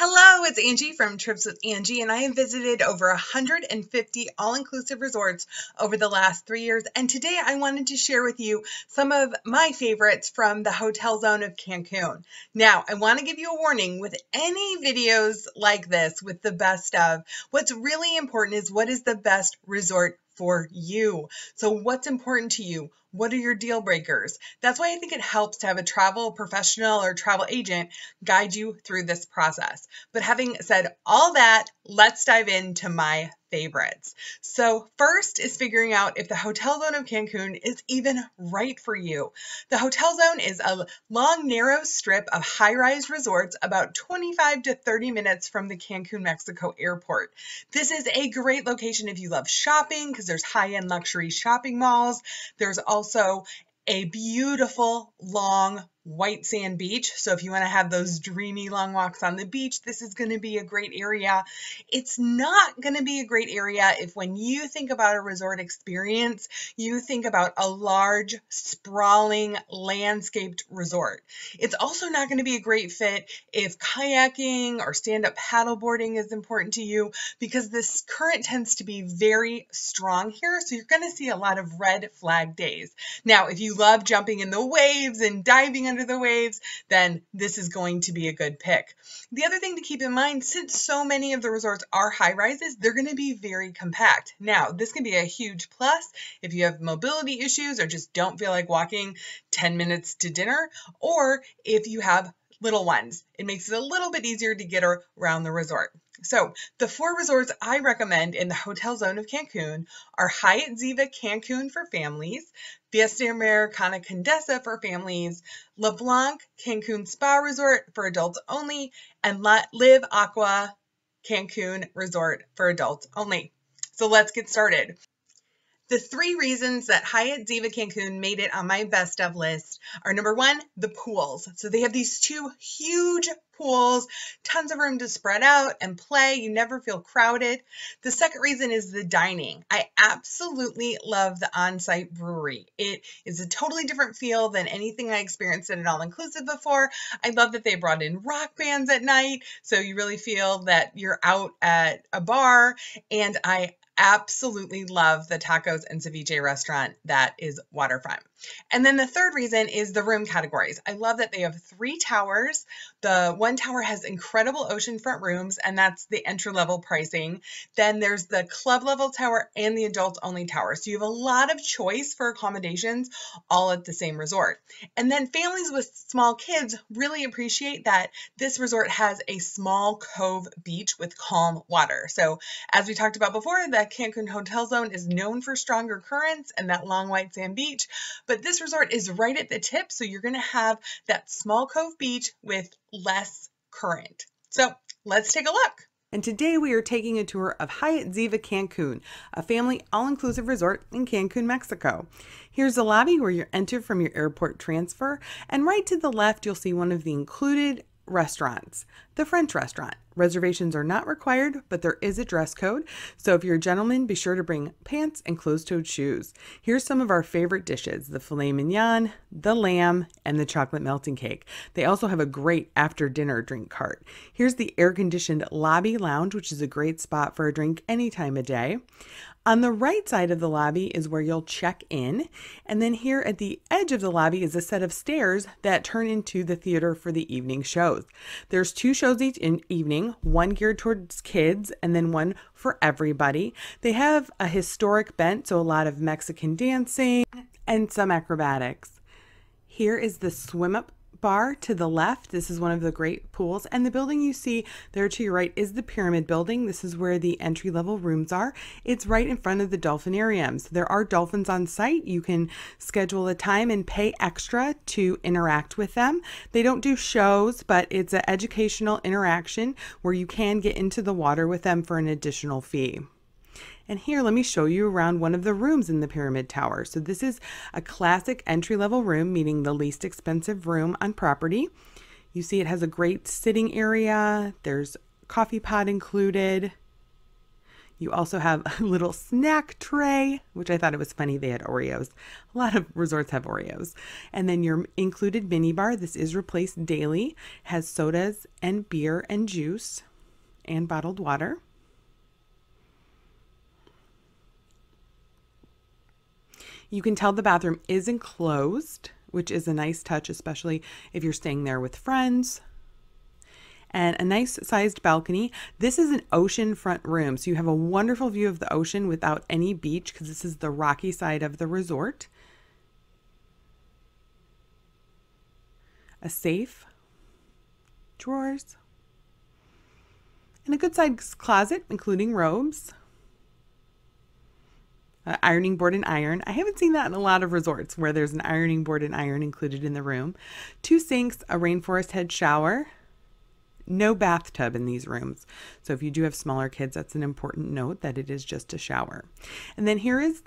Hello, it's Angie from Trips with Angie, and I have visited over 150 all-inclusive resorts over the last 3 years. And today I wanted to share with you some of my favorites from the Hotel Zone of Cancun. Now, I want to give you a warning with any videos like this with the best of. What's really important is what is the best resort for you. So what's important to you? What are your deal breakers? That's why I think it helps to have a travel professional or travel agent guide you through this process. But having said all that, let's dive into my favorites. So first is figuring out if the Hotel Zone of Cancun is even right for you. The Hotel Zone is a long, narrow strip of high-rise resorts about 25 to 30 minutes from the Cancun, Mexico airport. This is a great location if you love shopping because there's high-end luxury shopping malls. There's also a beautiful, long, white sand beach. So if you want to have those dreamy long walks on the beach, this is going to be a great area. It's not going to be a great area if when you think about a resort experience, you think about a large, sprawling, landscaped resort. It's also not going to be a great fit if kayaking or stand-up paddleboarding is important to you because this current tends to be very strong here. So you're going to see a lot of red flag days. Now, if you love jumping in the waves and diving under the waves, then this is going to be a good pick. The other thing to keep in mind, since so many of the resorts are high rises, they're going to be very compact. Now, this can be a huge plus if you have mobility issues or just don't feel like walking 10 minutes to dinner, or if you have little ones. It makes it a little bit easier to get around the resort. So the 4 resorts I recommend in the Hotel Zone of Cancun are Hyatt Ziva Cancun for families, Fiesta Americana Condesa for families, LeBlanc Cancun Spa Resort for adults only, and Liv Aqua Cancun Resort for adults only. So let's get started. The 3 reasons that Hyatt Ziva Cancun made it on my best of list are number 1, the pools. So they have these 2 huge pools, tons of room to spread out and play. You never feel crowded. The second reason is the dining. I absolutely love the on-site brewery. It is a totally different feel than anything I experienced at an all-inclusive before. I love that they brought in rock bands at night, so you really feel that you're out at a bar, and I absolutely love the tacos and ceviche restaurant that is waterfront. And then the third reason is the room categories. I love that they have 3 towers. The one tower has incredible oceanfront rooms, and that's the entry-level pricing. Then there's the club level tower and the adults only tower. So you have a lot of choice for accommodations all at the same resort. And then families with small kids really appreciate that this resort has a small cove beach with calm water. So as we talked about before, the Cancun Hotel Zone is known for stronger currents and that long white sand beach, but this resort is right at the tip, so you're going to have that small cove beach with less current. So let's take a look. And today we are taking a tour of Hyatt Ziva Cancun, a family all-inclusive resort in Cancun, Mexico. Here's the lobby where you enter from your airport transfer, and right to the left you'll see one of the included restaurants, the French restaurant. Reservations are not required, but there is a dress code. So if you're a gentleman, be sure to bring pants and closed-toed shoes. Here's some of our favorite dishes: the filet mignon, the lamb, and the chocolate melting cake. They also have a great after-dinner drink cart. Here's the air-conditioned lobby lounge, which is a great spot for a drink any time of day. On the right side of the lobby is where you'll check in, and then here at the edge of the lobby is a set of stairs that turn into the theater for the evening shows. There's 2 shows each evening, one geared towards kids and then one for everybody. They have a historic bent, so a lot of Mexican dancing and some acrobatics. Here is the swim-up bar to the left. This is one of the great pools, and the building you see there to your right is the Pyramid Building. This is where the entry-level rooms are. It's right in front of the dolphinariums. There are dolphins on site. You can schedule a time and pay extra to interact with them. They don't do shows, but it's an educational interaction where you can get into the water with them for an additional fee. And here, let me show you around one of the rooms in the Pyramid Tower. So this is a classic entry-level room, meaning the least expensive room on property. You see it has a great sitting area. There's coffee pot included. You also have a little snack tray, which I thought it was funny. They had Oreos. A lot of resorts have Oreos. And then your included minibar. This is replaced daily. Has sodas and beer and juice and bottled water. You can tell the bathroom is enclosed, which is a nice touch, especially if you're staying there with friends. And a nice sized balcony. This is an oceanfront room, so you have a wonderful view of the ocean without any beach because this is the rocky side of the resort. A safe, drawers, and a good sized closet, including robes. Ironing board and iron. I haven't seen that in a lot of resorts where there's an ironing board and iron included in the room. 2 sinks, a rainforest head shower. No bathtub in these rooms. So if you do have smaller kids, that's an important note that it is just a shower. And then here is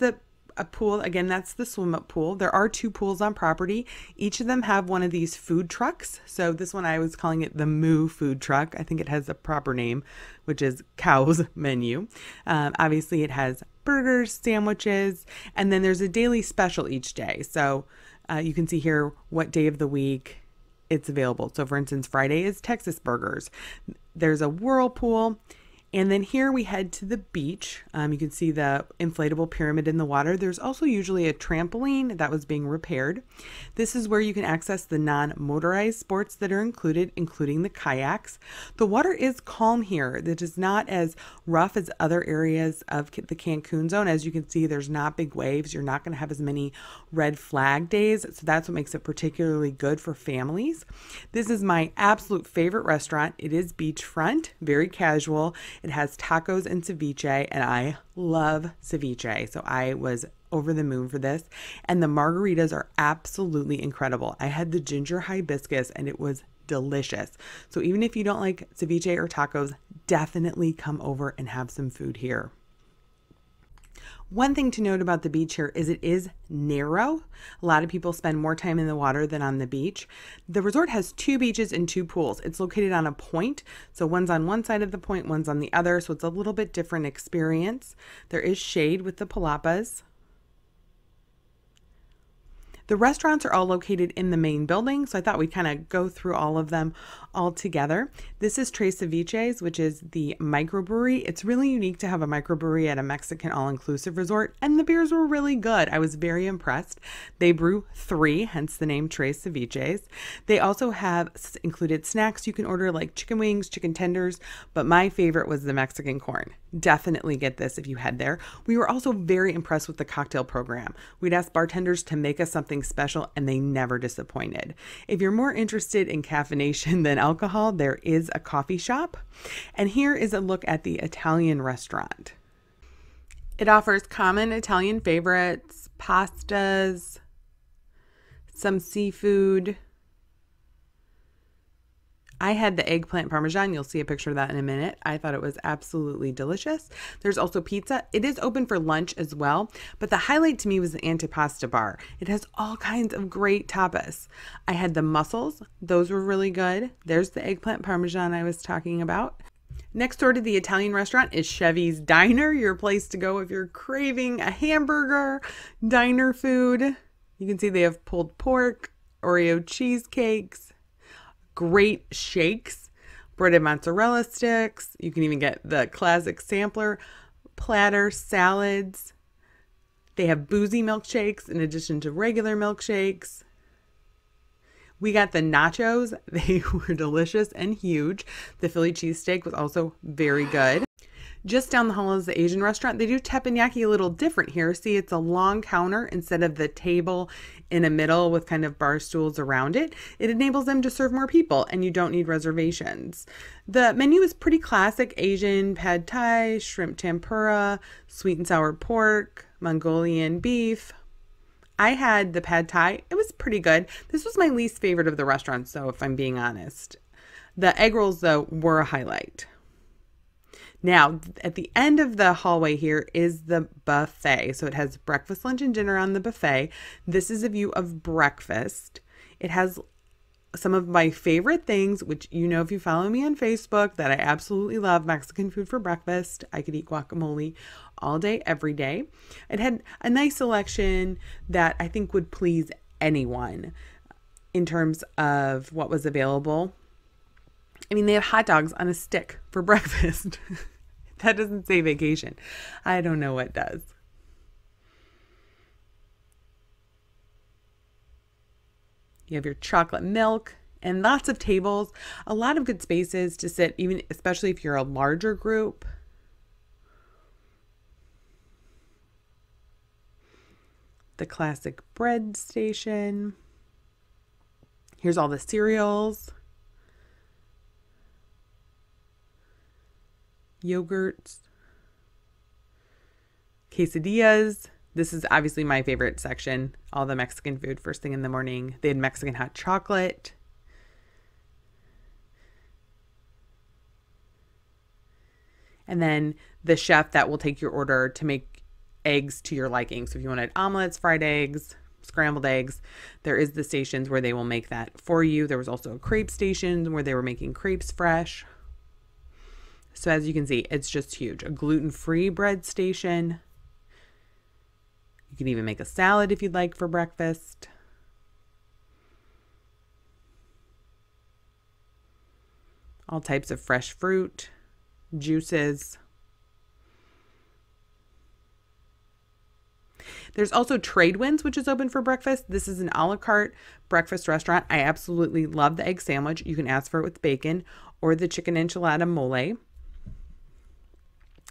a pool. Again, that's the swim up pool. There are 2 pools on property. Each of them have one of these food trucks. So this one, I was calling it the Moo food truck. I think it has a proper name, which is Cow's Menu. Obviously it has burgers, sandwiches, and then there's a daily special each day. So you can see here what day of the week it's available. So for instance, Friday is Texas burgers. There's a whirlpool. And then here we head to the beach. You can see the inflatable pyramid in the water. There's also usually a trampoline that was being repaired. This is where you can access the non-motorized sports that are included, including the kayaks. The water is calm here. It is not as rough as other areas of the Cancun zone. As you can see, there's not big waves. You're not going to have as many red flag days. So that's what makes it particularly good for families. This is my absolute favorite restaurant. It is beachfront, very casual. It has tacos and ceviche, and I love ceviche. So I was over the moon for this. And the margaritas are absolutely incredible. I had the ginger hibiscus and it was delicious. So even if you don't like ceviche or tacos, definitely come over and have some food here. One thing to note about the beach here is it is narrow. A lot of people spend more time in the water than on the beach. The resort has 2 beaches and 2 pools. It's located on a point. So one's on one side of the point, one's on the other. So it's a little bit different experience. There is shade with the palapas. The restaurants are all located in the main building, so I thought we'd kind of go through all of them all together. This is Tres Ceviches, which is the microbrewery. It's really unique to have a microbrewery at a Mexican all-inclusive resort, and the beers were really good. I was very impressed. They brew 3, hence the name Tres Ceviches. They also have included snacks you can order like chicken wings, chicken tenders, but my favorite was the Mexican corn. Definitely get this if you head there. We were also very impressed with the cocktail program. We'd ask bartenders to make us something special and they never disappointed. If you're more interested in caffeination than alcohol, there is a coffee shop. And here is a look at the Italian restaurant. It offers common Italian favorites, pastas, some seafood. I had the eggplant parmesan. You'll see a picture of that in a minute. I thought it was absolutely delicious. There's also pizza. It is open for lunch as well, but the highlight to me was the antipasta bar. It has all kinds of great tapas. I had the mussels. Those were really good. There's the eggplant parmesan I was talking about. Next door to the Italian restaurant is Chevy's Diner, your place to go if you're craving a hamburger, diner food. You can see they have pulled pork, Oreo cheesecakes, great shakes, breaded mozzarella sticks. You can even get the classic sampler platter, salads. They have boozy milkshakes in addition to regular milkshakes. We got the nachos. They were delicious and huge. The Philly cheesesteak was also very good. Just down the hall is the Asian restaurant. They do teppanyaki a little different here. See, it's a long counter instead of the table in the middle with kind of bar stools around it. It enables them to serve more people and you don't need reservations. The menu is pretty classic Asian: pad thai, shrimp tempura, sweet and sour pork, Mongolian beef. I had the pad thai. It was pretty good. This was my least favorite of the restaurants, though, if I'm being honest. The egg rolls, though, were a highlight. Now, at the end of the hallway here is the buffet. So it has breakfast, lunch, and dinner on the buffet. This is a view of breakfast. It has some of my favorite things, which you know if you follow me on Facebook that I absolutely love, Mexican food for breakfast. I could eat guacamole all day, every day. It had a nice selection that I think would please anyone in terms of what was available. I mean, they have hot dogs on a stick for breakfast. That doesn't say vacation. I don't know what does. You have your chocolate milk and lots of tables, a lot of good spaces to sit, even especially if you're a larger group. The classic bread station. Here's all the cereals, yogurts, quesadillas. This is obviously my favorite section, all the Mexican food first thing in the morning. They had Mexican hot chocolate. And then the chef that will take your order to make eggs to your liking. So if you wanted omelets, fried eggs, scrambled eggs, there is the stations where they will make that for you. There was also a crepe station where they were making crepes fresh. So as you can see, it's just huge. A gluten-free bread station. You can even make a salad if you'd like for breakfast. All types of fresh fruit, juices. There's also Tradewinds, which is open for breakfast. This is an a la carte breakfast restaurant. I absolutely love the egg sandwich. You can ask for it with bacon or the chicken enchilada mole.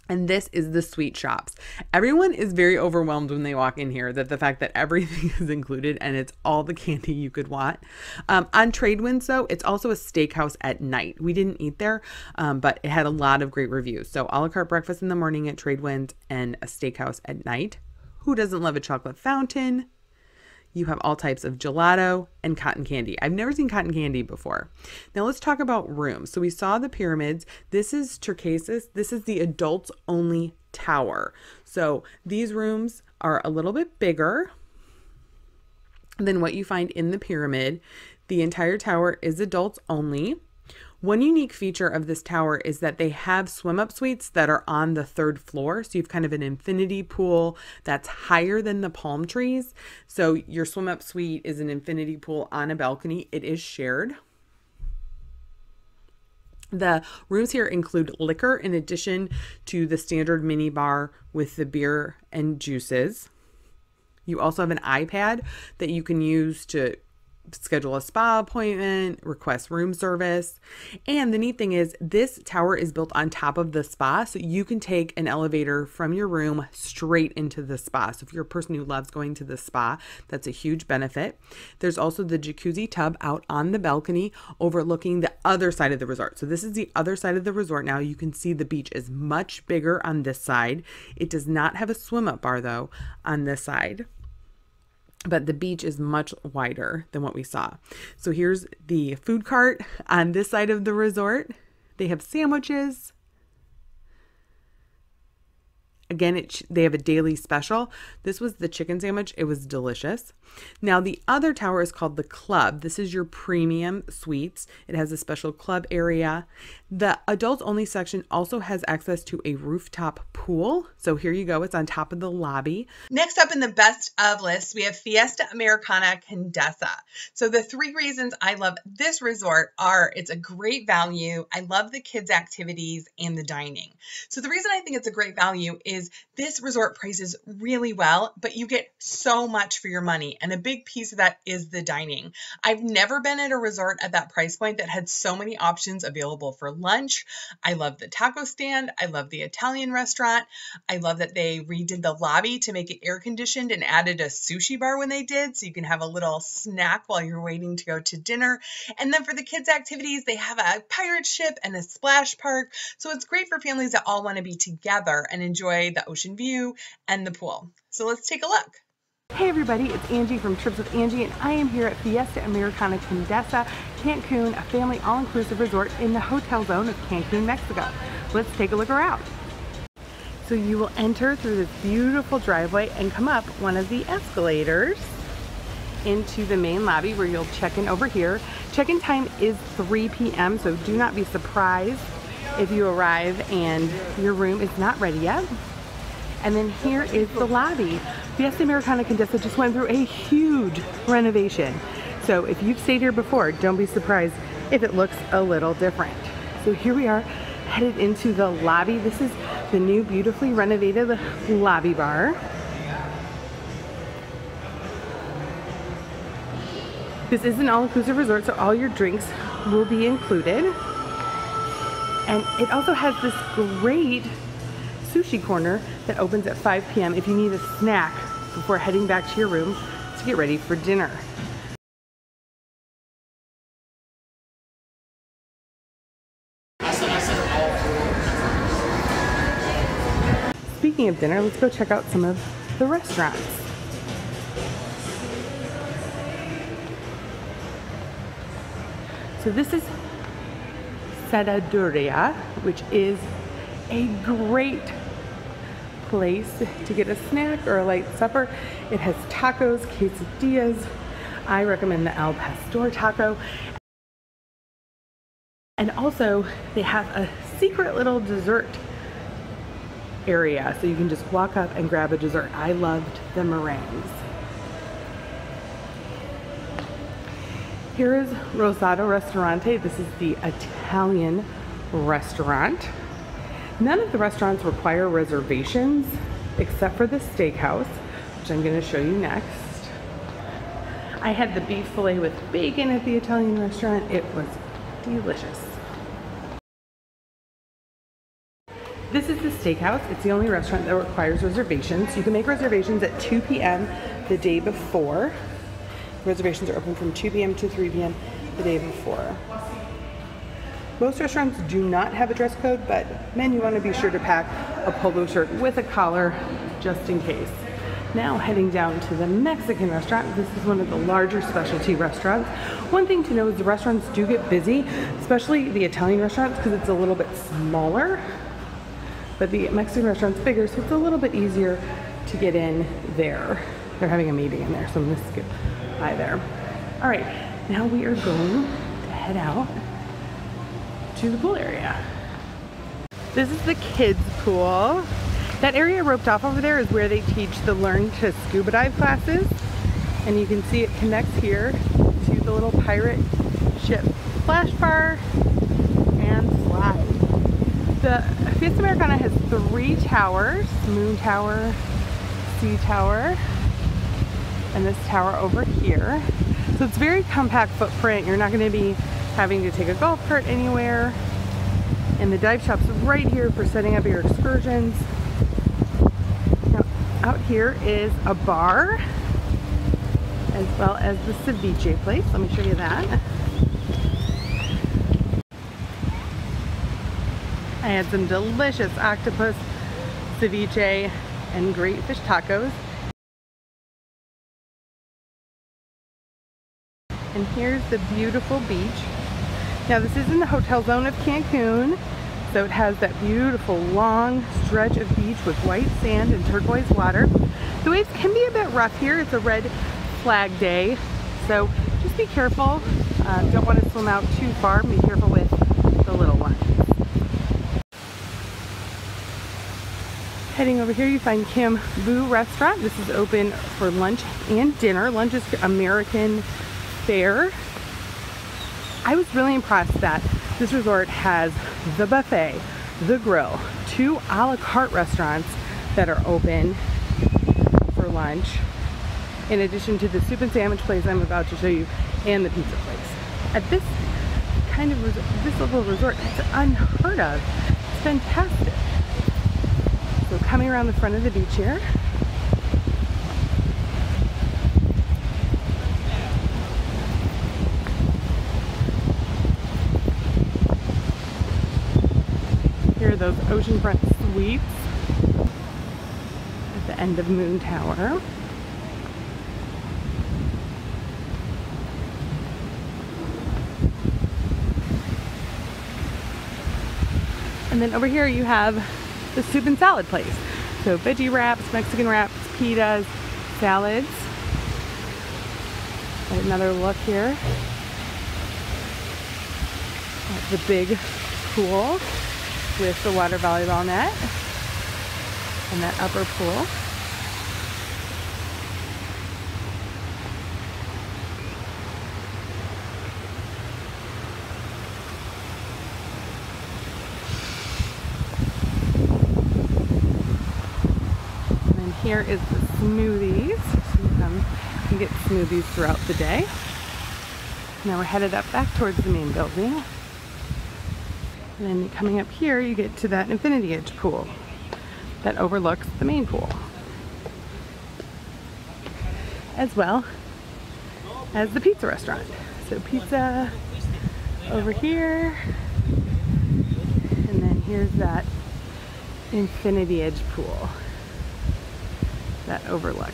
And this is the sweet shops. Everyone is very overwhelmed when they walk in here that the fact that everything is included and it's all the candy you could want. On Tradewinds, though, it's also a steakhouse at night. We didn't eat there, but it had a lot of great reviews. So a la carte breakfast in the morning at Tradewinds and a steakhouse at night. Who doesn't love a chocolate fountain? You have all types of gelato and cotton candy. I've never seen cotton candy before. Now let's talk about rooms. So we saw the pyramids. This is Turquoise. This is the adults only tower. So these rooms are a little bit bigger than what you find in the pyramid. The entire tower is adults only. One unique feature of this tower is that they have swim up suites that are on the third floor. So you have kind of an infinity pool that's higher than the palm trees. So your swim up suite is an infinity pool on a balcony. It is shared. The rooms here include liquor in addition to the standard mini bar with the beer and juices. You also have an iPad that you can use to schedule a spa appointment, request room service. And the neat thing is this tower is built on top of the spa, so you can take an elevator from your room straight into the spa. So if you're a person who loves going to the spa, that's a huge benefit. There's also the jacuzzi tub out on the balcony overlooking the other side of the resort. So this is the other side of the resort now. You can see the beach is much bigger on this side. It does not have a swim up bar though on this side, but the beach is much wider than what we saw. So here's the food cart on this side of the resort. They have sandwiches. Again, they have a daily special. This was the chicken sandwich. It was delicious. Now, the other tower is called the Club. This is your premium suites. It has a special club area. The adults only section also has access to a rooftop pool. So here you go. It's on top of the lobby. Next up in the best of lists, we have Fiesta Americana Condesa. So the three reasons I love this resort are it's a great value. I love the kids' activities and the dining. So the reason I think it's a great value is this resort prices really well, but you get so much for your money. And a big piece of that is the dining. I've never been at a resort at that price point that had so many options available for lunch. I love the taco stand. I love the Italian restaurant. I love that they redid the lobby to make it air conditioned and added a sushi bar when they did, so you can have a little snack while you're waiting to go to dinner. And then for the kids' activities, they have a pirate ship and a splash park. So it's great for families that all want to be together and enjoy the ocean view and the pool. So let's take a look. Hey everybody, it's Angie from Trips with Angie, and I am here at Fiesta Americana Condesa, Cancun, a family all-inclusive resort in the Hotel Zone of Cancun, Mexico. Let's take a look around. So you will enter through this beautiful driveway and come up one of the escalators. into the main lobby where you'll check in over here. Check-in time is 3 p.m. so do not be surprised if you arrive and your room is not ready yet. And then here is the lobby. Fiesta Americana Condesa just went through a huge renovation. So if you've stayed here before, don't be surprised if it looks a little different. So here we are headed into the lobby. This is the new beautifully renovated lobby bar. This is an all-inclusive resort, so all your drinks will be included. And it also has this great sushi corner that opens at 5 p.m. if you need a snack before heading back to your room to get ready for dinner. Speaking of dinner, let's go check out some of the restaurants. So this is Sadaduria, which is a great place to get a snack or a light supper. It has tacos, quesadillas. I recommend the al pastor taco. And also they have a secret little dessert area, so you can just walk up and grab a dessert. I loved the meringues. Here is Rosato Ristorante. This is the Italian restaurant. None of the restaurants require reservations except for the steakhouse, which I'm going to show you next. I had the beef fillet with bacon at the Italian restaurant. It was delicious. This is the steakhouse. It's the only restaurant that requires reservations. You can make reservations at 2 p.m. the day before. Reservations are open from 2 p.m. to 3 p.m. the day before. Most restaurants do not have a dress code, but men, you want to be sure to pack a polo shirt with a collar just in case. Now heading down to the Mexican restaurant. This is one of the larger specialty restaurants. One thing to know is the restaurants do get busy, especially the Italian restaurants because it's a little bit smaller, but the Mexican restaurant's bigger, so it's a little bit easier to get in there. They're having a meeting in there, so I'm going to skip by there. All right, now we are going to head out to the pool area. This is the kids pool. That area roped off over there is where they teach the learn to scuba dive classes, and you can see it connects here to the little pirate ship splash bar and slide. The Fiesta Americana has 3 towers: Moon Tower, Sea Tower, and this tower over here. So it's very compact footprint. You're not going to be having to take a golf cart anywhere. And the dive shop's right here for setting up your excursions. Now, out here is a bar, as well as the ceviche place. Let me show you that. I had some delicious octopus, ceviche, and great fish tacos. And here's the beautiful beach. Now this is in the Hotel Zone of Cancun, so it has that beautiful long stretch of beach with white sand and turquoise water. The waves can be a bit rough here. It's a red flag day, so just be careful. Don't want to swim out too far. Be careful with the little ones. Heading over here, you find Kim Boo Restaurant. This is open for lunch and dinner. Lunch is American fare. I was really impressed that this resort has the buffet, the grill, 2 a la carte restaurants that are open for lunch, in addition to the soup and sandwich place I'm about to show you and the pizza place. At this kind of resort, this little resort, it's unheard of. It's fantastic. So coming around the front of the beach here, here are those oceanfront suites at the end of Moon Tower. And then over here you have the soup and salad place. So veggie wraps, Mexican wraps, pitas, salads. Another look here at the big pool with the water volleyball net and that upper pool. And here is the smoothies. So you can get smoothies throughout the day. Now we're headed up back towards the main building. And then coming up here, you get to that infinity edge pool that overlooks the main pool, as well as the pizza restaurant. So pizza over here, and then here's that infinity edge pool that overlooks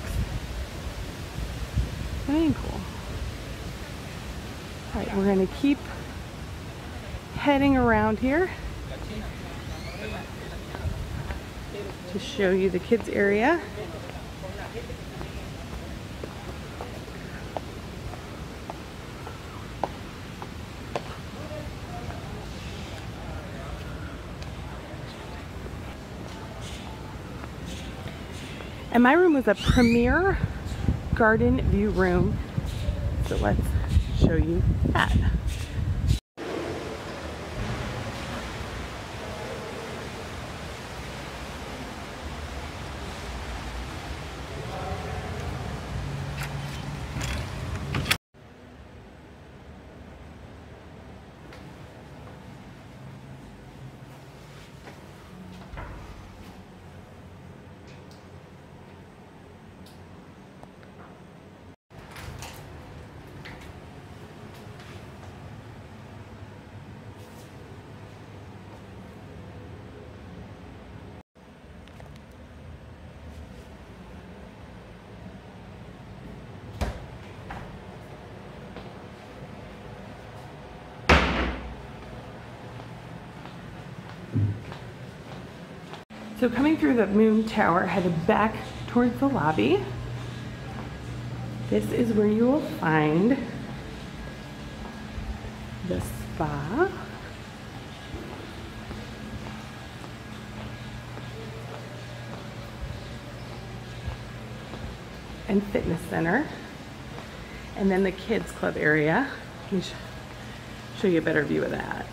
the main pool. All right, we're going to keep heading around here to show you the kids area. And my room was a premier garden view room, so let's show you that. So coming through the moon tower, headed back towards the lobby. This is where you will find the spa. And fitness center. And then the kids club area. Let me show you a better view of that.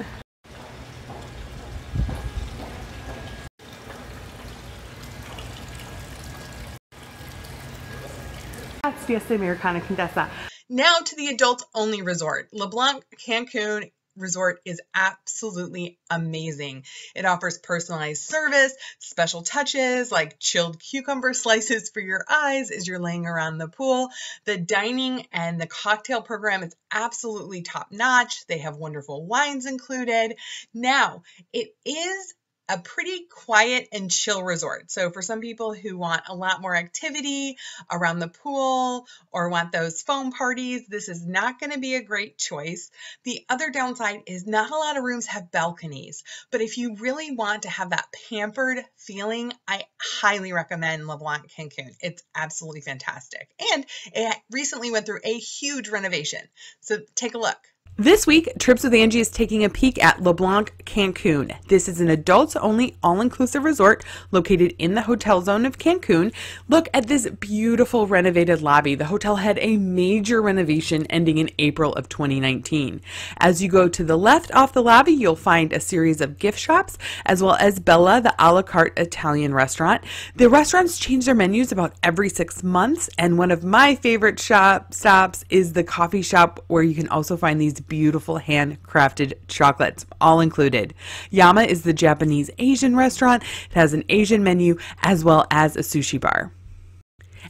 That's Fiesta Americana Condesa. Now to the adults-only resort. LeBlanc Cancun Resort is absolutely amazing. It offers personalized service, special touches like chilled cucumber slices for your eyes as you're laying around the pool. The dining and the cocktail program is absolutely top-notch. They have wonderful wines included. Now, it is a pretty quiet and chill resort. So for some people who want a lot more activity around the pool or want those foam parties, this is not going to be a great choice. The other downside is not a lot of rooms have balconies, but if you really want to have that pampered feeling, I highly recommend LeBlanc Cancun. It's absolutely fantastic. And it recently went through a huge renovation. So take a look. This week, Trips with Angie is taking a peek at LeBlanc Cancun. This is an adults-only all-inclusive resort located in the Hotel Zone of Cancun. Look at this beautiful renovated lobby. The hotel had a major renovation ending in April of 2019. As you go to the left off the lobby, you'll find a series of gift shops, as well as Bella, the a la carte Italian restaurant. The restaurants change their menus about every 6 months, and one of my favorite stops is the coffee shop, where you can also find these beautiful handcrafted chocolates, all included. Yama is the Japanese Asian restaurant. It has an Asian menu as well as a sushi bar.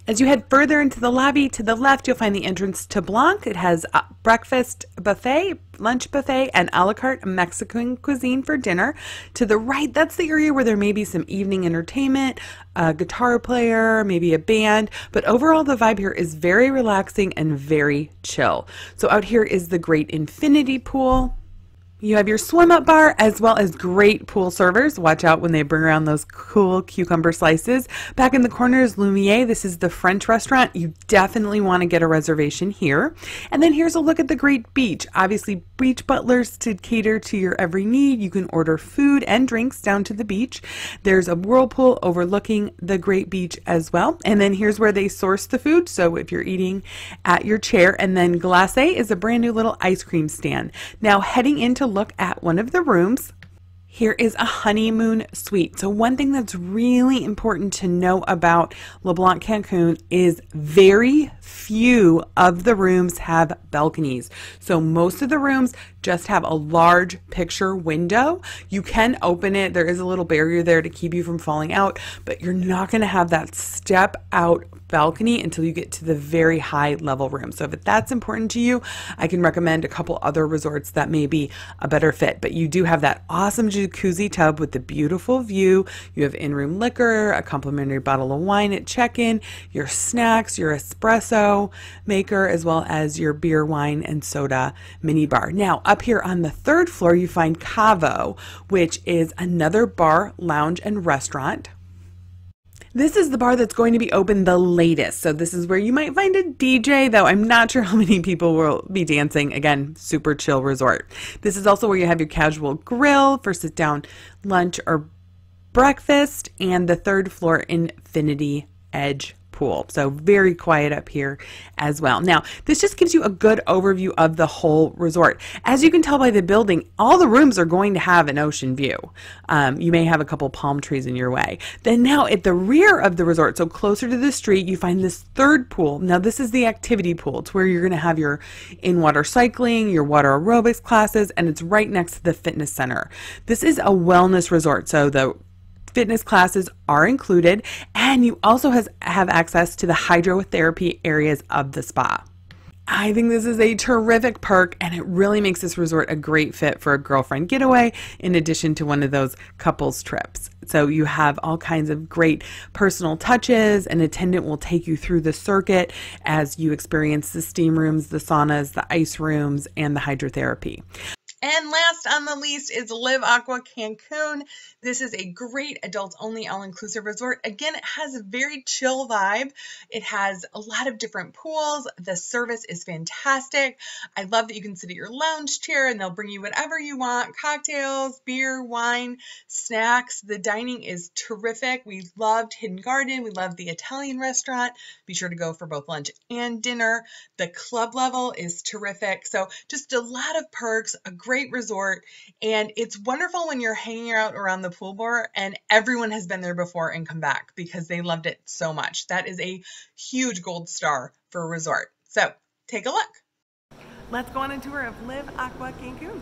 As you head further into the lobby, to the left, you'll find the entrance to Blanc. It has a breakfast buffet, lunch buffet, and a la carte Mexican cuisine for dinner. To the right, that's the area where there may be some evening entertainment, a guitar player, maybe a band, but overall the vibe here is very relaxing and very chill. So out here is the great infinity pool. You have your swim up bar as well as great pool servers. Watch out when they bring around those cool cucumber slices. Back in the corner is Lumiere. This is the French restaurant. You definitely want to get a reservation here. And then here's a look at the great beach. Obviously, beach butlers to cater to your every need. You can order food and drinks down to the beach. There's a whirlpool overlooking the great beach as well. And then here's where they source the food. So if you're eating at your chair, and then Glacé is a brand new little ice cream stand. Now heading into look at one of the rooms. Here is a honeymoon suite. So one thing that's really important to know about LeBlanc Cancun is very few of the rooms have balconies. So most of the rooms just have a large picture window. You can open it. There is a little barrier there to keep you from falling out, but you're not going to have that step out balcony until you get to the very high level room. So if that's important to you, I can recommend a couple other resorts that may be a better fit. But you do have that awesome jacuzzi tub with the beautiful view. You have in-room liquor, a complimentary bottle of wine at check-in, your snacks, your espresso maker, as well as your beer, wine, and soda mini bar. Now, up here on the third floor, you find Cavo, which is another bar, lounge, and restaurant. This is the bar that's going to be open the latest. So this is where you might find a DJ, though I'm not sure how many people will be dancing. Again, super chill resort. This is also where you have your casual grill for sit down lunch or breakfast, and the third floor infinity edge pool. So very quiet up here as well. Now, this just gives you a good overview of the whole resort. As you can tell by the building, all the rooms are going to have an ocean view. You may have a couple palm trees in your way. Then now at the rear of the resort, so closer to the street, you find this third pool. Now this is the activity pool. It's where you're going to have your in-water cycling, your water aerobics classes, and it's right next to the fitness center. This is a wellness resort, so the fitness classes are included, and you also have access to the hydrotherapy areas of the spa. I think this is a terrific perk, and it really makes this resort a great fit for a girlfriend getaway in addition to one of those couples trips. So you have all kinds of great personal touches. An attendant will take you through the circuit as you experience the steam rooms, the saunas, the ice rooms, and the hydrotherapy. And last on the list is Liv Aqua Cancun. This is a great adults-only all-inclusive resort. Again, it has a very chill vibe. It has a lot of different pools. The service is fantastic. I love that you can sit at your lounge chair and they'll bring you whatever you want. Cocktails, beer, wine, snacks. The dining is terrific. We loved Hidden Garden. We loved the Italian restaurant. Be sure to go for both lunch and dinner. The club level is terrific. So just a lot of perks, a great resort, and it's wonderful when you're hanging out around the pool bar and everyone has been there before and come back because they loved it so much. That is a huge gold star for a resort. So take a look. Let's go on a tour of Liv Aqua Cancun.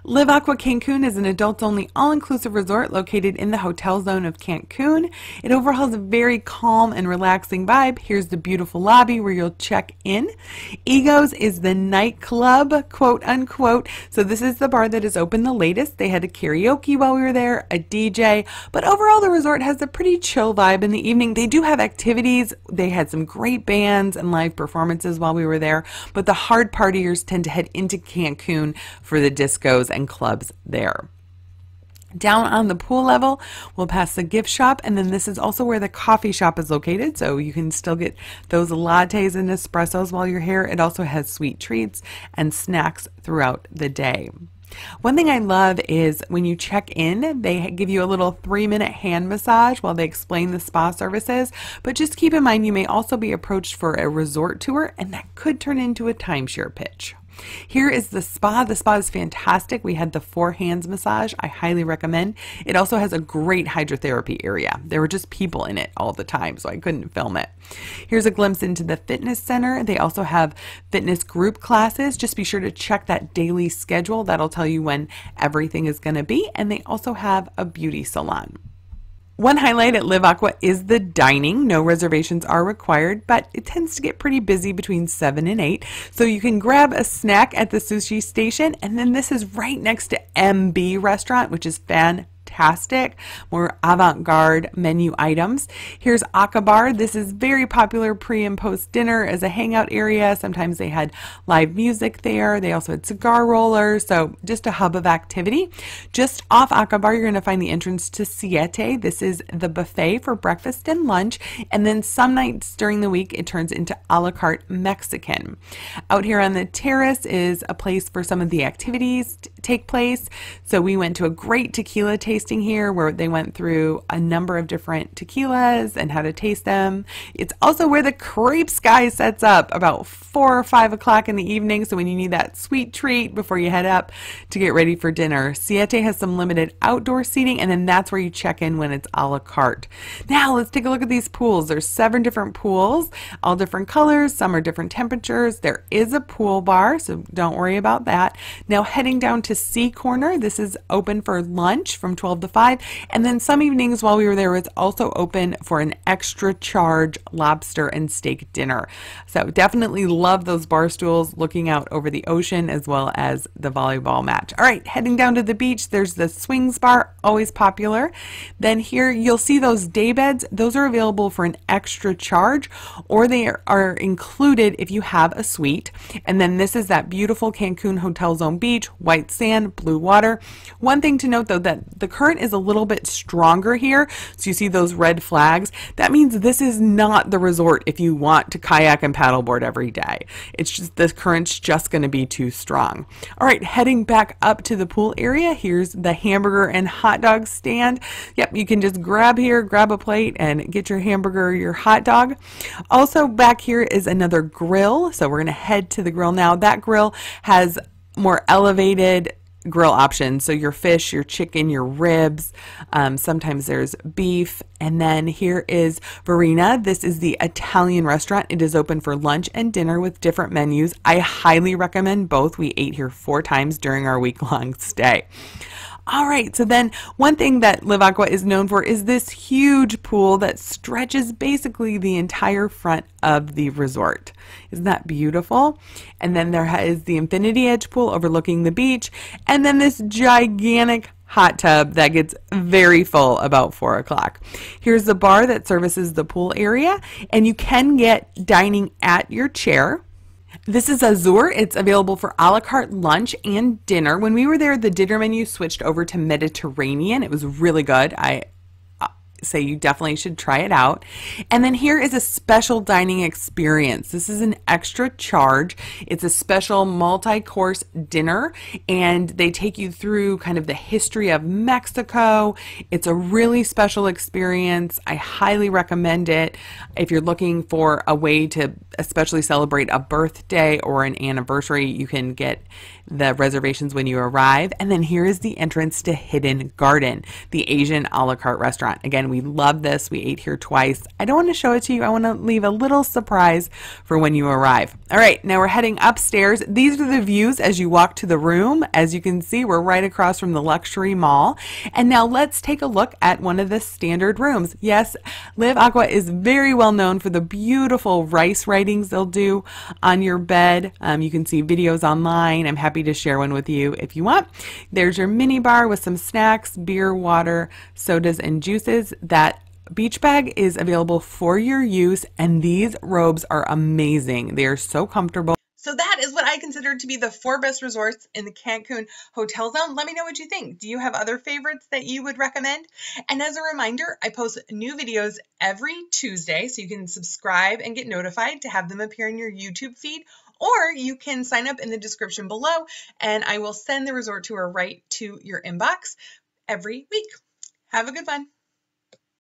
Liv Aqua Cancun is an adults-only all-inclusive resort located in the Hotel Zone of Cancun. It overall has a very calm and relaxing vibe. Here's the beautiful lobby where you'll check in. Egos is the nightclub, quote unquote. So this is the bar that is open the latest. They had a karaoke while we were there, a DJ, but overall the resort has a pretty chill vibe in the evening. They do have activities. They had some great bands and live performances while we were there, but the hard partiers tend to head into Cancun for the discos and clubs there. Down on the pool level, we'll pass the gift shop, and then this is also where the coffee shop is located, so you can still get those lattes and espressos while you're here. It also has sweet treats and snacks throughout the day. One thing I love is when you check in, they give you a little 3-minute hand massage while they explain the spa services, but just keep in mind you may also be approached for a resort tour, and that could turn into a timeshare pitch. Here is the spa. The spa is fantastic. We had the 4 hands massage. I highly recommend. It also has a great hydrotherapy area. There were just people in it all the time, so I couldn't film it. Here's a glimpse into the fitness center. They also have fitness group classes. Just be sure to check that daily schedule. That'll tell you when everything is going to be. And they also have a beauty salon. One highlight at Liv Aqua is the dining. No reservations are required, but it tends to get pretty busy between 7 and 8. So you can grab a snack at the sushi station, and then this is right next to MB Restaurant, which is fantastic. fantastic, more avant-garde menu items. Here's Aka Bar. This is very popular pre and post dinner as a hangout area. Sometimes they had live music there. They also had cigar rollers, so just a hub of activity. Just off Aka Bar, you're going to find the entrance to Siete. This is the buffet for breakfast and lunch, and then some nights during the week it turns into a la carte Mexican. Out here on the terrace is a place for some of the activities to take place. So we went to a great tequila tasting here where they went through a number of different tequilas and how to taste them. It's also where the crepes guy sets up about 4 or 5 o'clock in the evening. So when you need that sweet treat before you head up to get ready for dinner. Siete has some limited outdoor seating, and then that's where you check in when it's a la carte. Now let's take a look at these pools. There's 7 different pools, all different colors. Some are different temperatures. There is a pool bar, so don't worry about that. Now heading down to Sea Corner, this is open for lunch from 12 to 5, and then some evenings while we were there, it's also open for an extra charge lobster and steak dinner. So definitely love those bar stools looking out over the ocean as well as the volleyball match. All right, heading down to the beach, there's the swings bar, always popular. Then here you'll see those day beds. Those are available for an extra charge, or they are included if you have a suite. And then this is that beautiful Cancun Hotel Zone beach, white sand, blue water. One thing to note though, that the current is a little bit stronger here. So you see those red flags. That means this is not the resort if you want to kayak and paddleboard every day. It's just the current's just going to be too strong. All right, heading back up to the pool area, here's the hamburger and hot dog stand. Yep, you can just grab here, grab a plate and get your hamburger or your hot dog. Also back here is another grill. So we're going to head to the grill now. That grill has more elevated grill options. So your fish, your chicken, your ribs, sometimes there's beef. And then here is Verena. This is the Italian restaurant. It is open for lunch and dinner with different menus. I highly recommend both. We ate here 4 times during our week-long stay. All right, so then one thing that Liv Aqua is known for is this huge pool that stretches basically the entire front of the resort. Isn't that beautiful? And then there is the Infinity Edge pool overlooking the beach, and then this gigantic hot tub that gets very full about 4 o'clock. Here's the bar that services the pool area, and you can get dining at your chair. This is Azur. It's available for a la carte lunch and dinner. When we were there, the dinner menu switched over to Mediterranean. It was really good. I say you definitely should try it out. And then here is a special dining experience. This is an extra charge. It's a special multi-course dinner, and they take you through kind of the history of Mexico. It's a really special experience. I highly recommend it if you're looking for a way to especially celebrate a birthday or an anniversary. You can get the reservations when you arrive. And then here is the entrance to Hidden Garden, the Asian a la carte restaurant. Again, we love this. We ate here twice. I don't want to show it to you. I want to leave a little surprise for when you arrive. All right, now we're heading upstairs. These are the views as you walk to the room. As you can see, we're right across from the luxury mall. And now let's take a look at one of the standard rooms. Yes, Liv Aqua is very well known for the beautiful rice writings they'll do on your bed. You can see videos online. I'm happy to share one with you if you want. There's your mini bar with some snacks, beer, water, sodas, and juices. That beach bag is available for your use, and these robes are amazing. They are so comfortable. So that is what I consider to be the 4 best resorts in the Cancun Hotel Zone. Let me know what you think. Do you have other favorites that you would recommend? And as a reminder, I post new videos every Tuesday, so you can subscribe and get notified to have them appear in your YouTube feed, or you can sign up in the description below, and I will send the resort tour right to your inbox every week. Have a good one.